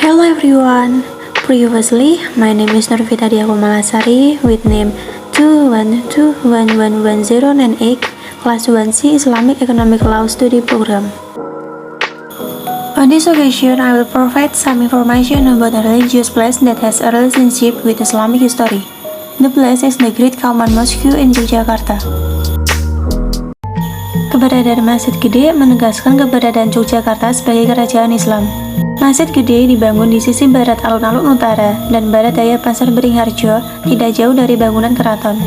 Hello everyone. Previously, my name is Nurvita Diakomalasari with name 212111098, Class 1C Islamic Economic Law Study Program. On this occasion, I will provide some information about a religious place that has a relationship with Islamic history. The place is the Great Kauman Mosque in Yogyakarta. Keberadaan Masjid Gede menegaskan keberadaan Yogyakarta sebagai kerajaan Islam. Masjid Gede dibangun di sisi barat alun-alun utara dan barat daya Pasar Beringharjo, tidak jauh dari bangunan keraton.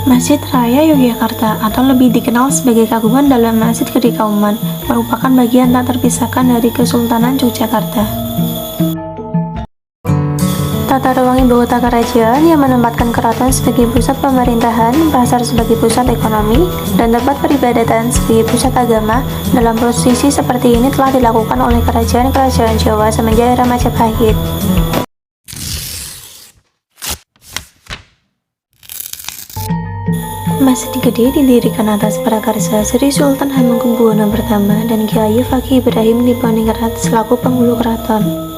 Masjid Raya Yogyakarta atau lebih dikenal sebagai Kagungan dalam Masjid Gede Kauman merupakan bagian tak terpisahkan dari Kesultanan Yogyakarta. Tata ruang ibu kota kerajaan yang menempatkan keraton sebagai pusat pemerintahan, pasar sebagai pusat ekonomi, dan tempat peribadatan sebagai pusat agama dalam posisi seperti ini telah dilakukan oleh kerajaan-kerajaan Jawa semenjak era Majapahit. Masjid Gede didirikan atas prakarsa Sri Sultan Hamengkubuwono pertama dan Kiai Fakih Ibrahim Diponegoro selaku penghulu keraton.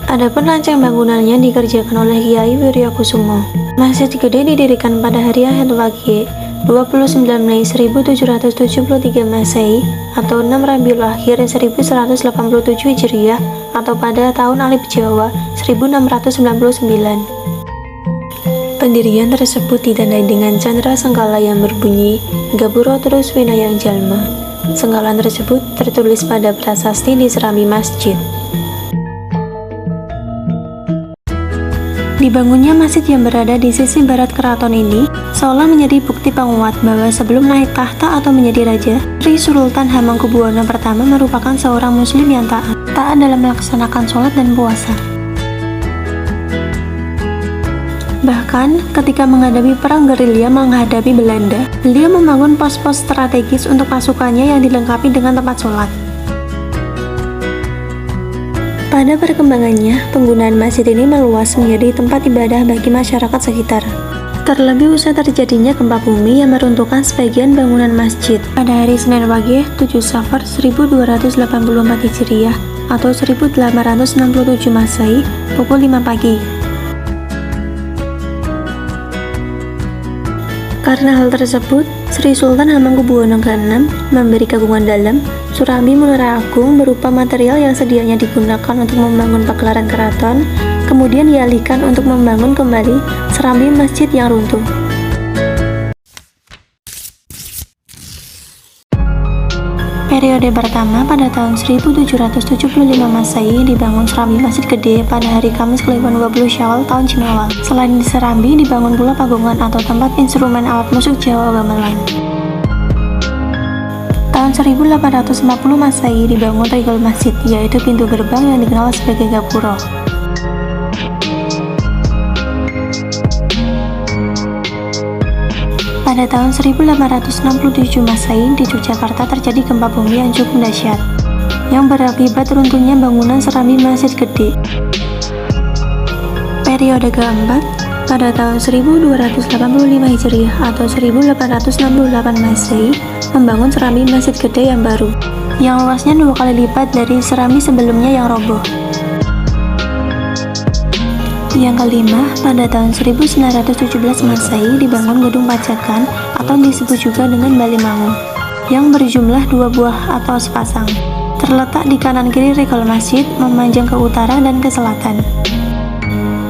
Adapun rancang bangunannya dikerjakan oleh Kiai Wiryakusumo. Masjid Gede didirikan pada hari Ahad Wage 29 Mei 1773 Masehi atau 6 Rabiul Akhir 1187 Hijriah atau pada tahun Alif Jawa 1699. Pendirian tersebut ditandai dengan candra senggala yang berbunyi Gapura terus winayang jalma. Senggalan tersebut tertulis pada prasasti di serambi masjid. Dibangunnya masjid yang berada di sisi barat keraton ini seolah menjadi bukti penguat bahwa sebelum naik tahta atau menjadi raja, Sri Sultan Hamengkubuwono pertama merupakan seorang muslim yang taat dalam melaksanakan sholat dan puasa. Bahkan, ketika menghadapi perang gerilya menghadapi Belanda, beliau membangun pos-pos strategis untuk pasukannya yang dilengkapi dengan tempat sholat. Pada perkembangannya, penggunaan masjid ini meluas menjadi tempat ibadah bagi masyarakat sekitar. Terlebih usai terjadinya gempa bumi yang meruntuhkan sebagian bangunan masjid pada hari Senin Wage 7 Safar 1284 Hijriah atau 1867 Masehi pukul 5 pagi. Karena hal tersebut, Sri Sultan Hamengkubuwono ke-6 memberi kagungan dalam Surambi Menara Agung berupa material yang sedianya digunakan untuk membangun pagelaran keraton, kemudian dialihkan untuk membangun kembali serambi masjid yang runtuh. Periode pertama pada tahun 1775 Masehi dibangun serambi Masjid Gede pada hari Kamis Kliwon 20 Syawal tahun Cimawal. Selain di serambi dibangun pula pagungan atau tempat instrumen alat musik Jawa gamelan. Tahun 1840 Masehi dibangun Tegel Masjid, yaitu pintu gerbang yang dikenal sebagai Gapura. Pada tahun 1867 Masehi di Yogyakarta terjadi gempa bumi yang cukup dahsyat, yang berakibat runtuhnya bangunan serambi Masjid Gede. Periode keempat pada tahun 1285 Hijriah atau 1868 Masehi membangun serambi Masjid Gede yang baru, yang luasnya 2 kali lipat dari serambi sebelumnya yang roboh. Yang kelima, pada tahun 1917 Masehi dibangun Gedung Pajakan atau disebut juga dengan Balimangu, yang berjumlah 2 buah atau sepasang. Terletak di kanan kiri regal masjid, memanjang ke utara dan ke selatan.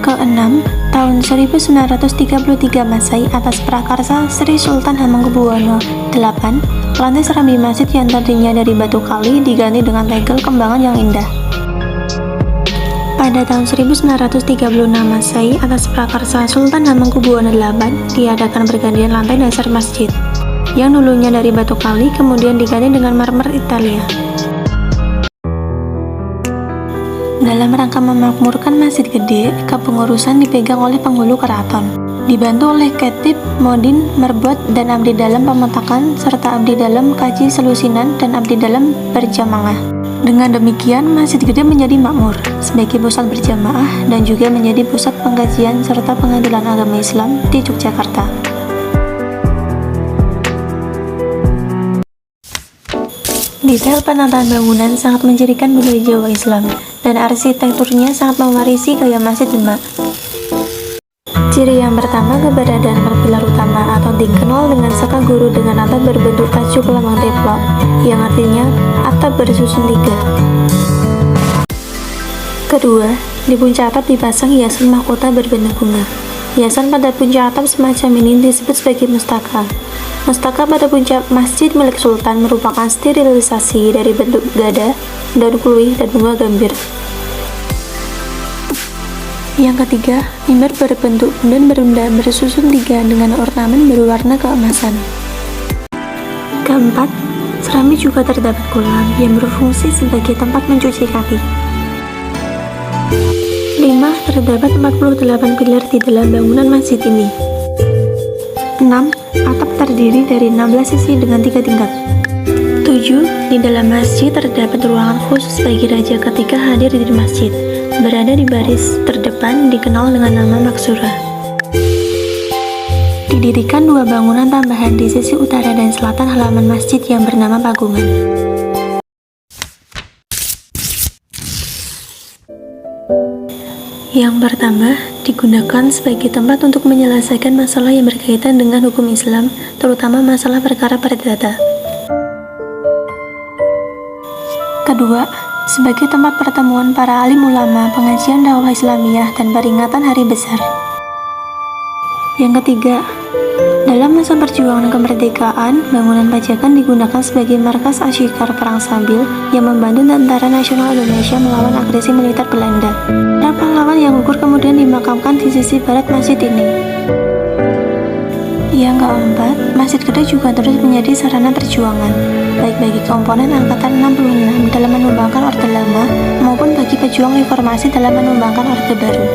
Keenam, tahun 1933 Masehi atas prakarsa Sri Sultan Hamengkubuwono 8, lantai serambi masjid yang tadinya dari batu kali diganti dengan tegel kembangan yang indah. Pada tahun 1936 Masehi atas prakarsa Sultan Hamengkubuwono 8 diadakan pergantian lantai dasar masjid yang dulunya dari batu kali kemudian diganti dengan marmer Italia. Dalam rangka memakmurkan Masjid Gede, kepengurusan dipegang oleh penghulu keraton, dibantu oleh Ketip, Modin, Merbot, dan abdi dalam pemetakan serta abdi dalam kaji selusinan dan abdi dalam berjamaah. Dengan demikian, Masjid Gede menjadi makmur sebagai pusat berjamaah dan juga menjadi pusat pengkajian serta pengadilan agama Islam di Yogyakarta. Detail penataan bangunan sangat mencirikan budaya Jawa Islam dan arsitekturnya sangat mewarisi gaya Masjid Demak. Ciri yang pertama, keberadaan pilar utama atau dikenal dengan saka guru dengan atap berbentuk tajuk lambang teplok, yang artinya atap bersusun tiga. Kedua, di puncak atap dipasang hiasan mahkota berbentuk bunga. Hiasan pada puncak atap semacam ini disebut sebagai mustaka. Mustaka pada puncak masjid milik Sultan merupakan sterilisasi dari bentuk gada, daun kluih, dan bunga gambir. Yang ketiga, mimbar berbentuk bundan berunda bersusun tiga dengan ornamen berwarna keemasan. Keempat, serambi juga terdapat kolam yang berfungsi sebagai tempat mencuci kaki. 5. Terdapat 48 pilar di dalam bangunan masjid ini. 6. Atap terdiri dari 16 sisi dengan 3 tingkat. 7. Di dalam masjid terdapat ruangan khusus bagi raja ketika hadir di masjid. Berada di baris terdepan dikenal dengan nama Maksurah. Didirikan 2 bangunan tambahan di sisi utara dan selatan halaman masjid yang bernama Pagungan. Yang pertama, digunakan sebagai tempat untuk menyelesaikan masalah yang berkaitan dengan hukum Islam, terutama masalah perkara perdata. Kedua, sebagai tempat pertemuan para alim ulama, pengajian dakwah Islamiyah, dan peringatan hari besar. Yang ketiga, dalam masa perjuangan kemerdekaan, bangunan Pajakan digunakan sebagai markas Ashikar Perang Sambil yang membantu Tentara Nasional Indonesia melawan agresi militer Belanda. Para pahlawan yang gugur kemudian dimakamkan di sisi barat masjid ini. Yang keempat, Masjid Gede juga terus menjadi sarana perjuangan, baik bagi komponen Angkatan 66 dalam menumbangkan Orde Lama maupun bagi pejuang reformasi dalam menumbangkan Orde Baru.